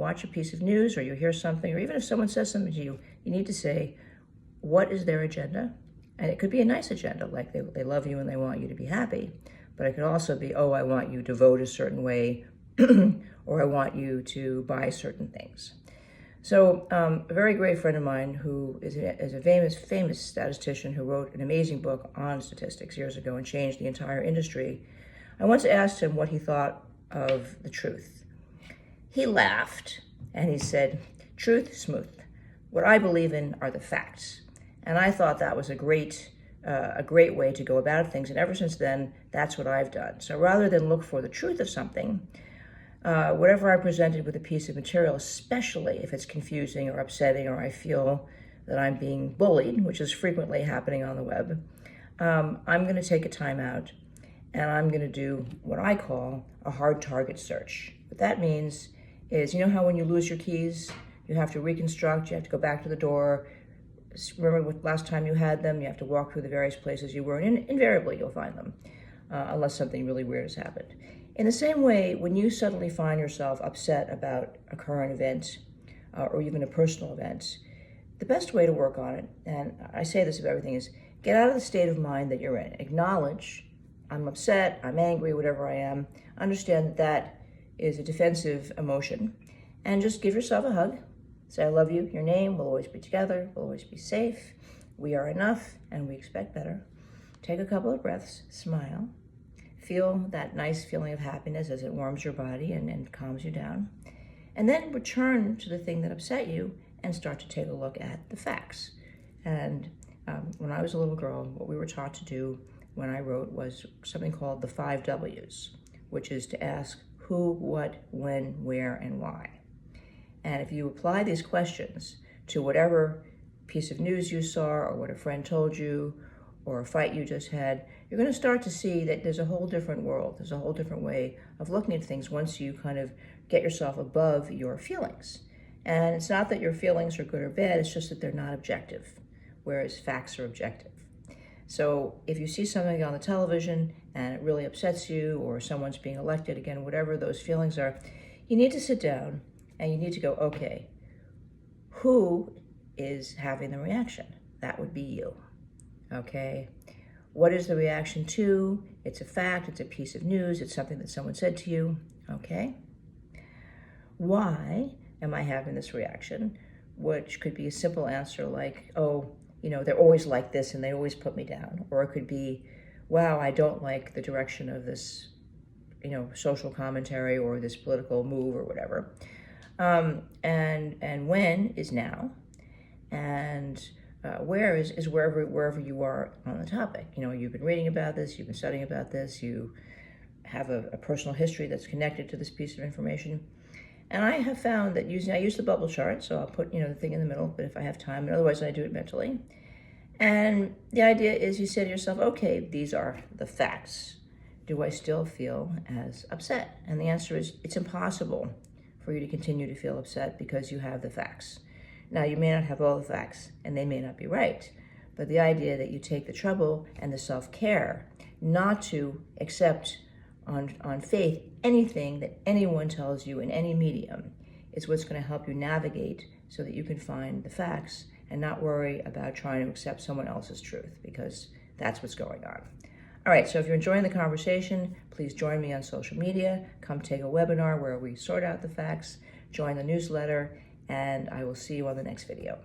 watch a piece of news or you hear something, or even if someone says something to you, you need to say, what is their agenda? And it could be a nice agenda, like they love you and they want you to be happy. But it could also be, oh, I want you to vote a certain way, or I want you to buy certain things. So a very great friend of mine who is a famous statistician who wrote an amazing book on statistics years ago and changed the entire industry, I once asked him what he thought of the truth. He laughed and he said, truth, smooth. What I believe in are the facts. And I thought that was a great way to go about things. And ever since then, that's what I've done. So rather than look for the truth of something, whatever I'm presented with a piece of material, especially if it's confusing or upsetting, or I feel that I'm being bullied, which is frequently happening on the web, I'm going to take a time out and I'm going to do what I call a hard target search. What that means is, you know how when you lose your keys, you have to reconstruct, you have to go back to the door, remember what last time you had them, you have to walk through the various places you were, and invariably you'll find them, unless something really weird has happened. In the same way, when you suddenly find yourself upset about a current event or even a personal event, the best way to work on it, and I say this about everything, is get out of the state of mind that you're in. Acknowledge, I'm upset, I'm angry, whatever I am. Understand that that is a defensive emotion, and just give yourself a hug. Say, I love you, your name, we'll always be together, we'll always be safe, we are enough, and we expect better. Take a couple of breaths, smile. Feel that nice feeling of happiness as it warms your body and calms you down. And then return to the thing that upset you and start to take a look at the facts. And when I was a little girl, what we were taught to do when I wrote was something called the 5 W's, which is to ask who, what, when, where, and why. And if you apply these questions to whatever piece of news you saw or what a friend told you or a fight you just had, you're going to start to see that there's a whole different world. There's a whole different way of looking at things once you kind of get yourself above your feelings. And it's not that your feelings are good or bad, it's just that they're not objective, whereas facts are objective. So if you see something on the television and it really upsets you, or someone's being elected, again, whatever those feelings are, you need to sit down and you need to go, okay, who is having the reaction? That would be you, okay? What is the reaction to? It's a fact, it's a piece of news, it's something that someone said to you, okay? Why am I having this reaction? Which could be a simple answer like, oh, you know, they're always like this and they always put me down. Or it could be, wow, I don't like the direction of this, you know, social commentary or this political move or whatever. And when is now, and where is wherever you are on the topic. You know, you've been reading about this, you've been studying about this, you have a personal history that's connected to this piece of information. And I have found that I use the bubble chart, so I'll put, you know, the thing in the middle, but if I have time, and otherwise I do it mentally. And the idea is you say to yourself, okay, these are the facts. Do I still feel as upset? And the answer is, it's impossible for you to continue to feel upset because you have the facts. Now, you may not have all the facts, and they may not be right, but the idea that you take the trouble and the self-care not to accept on faith anything that anyone tells you in any medium is what's going to help you navigate so that you can find the facts and not worry about trying to accept someone else's truth, because that's what's going on. All right, so if you're enjoying the conversation, please join me on social media. Come take a webinar where we sort out the facts, join the newsletter, and I will see you on the next video.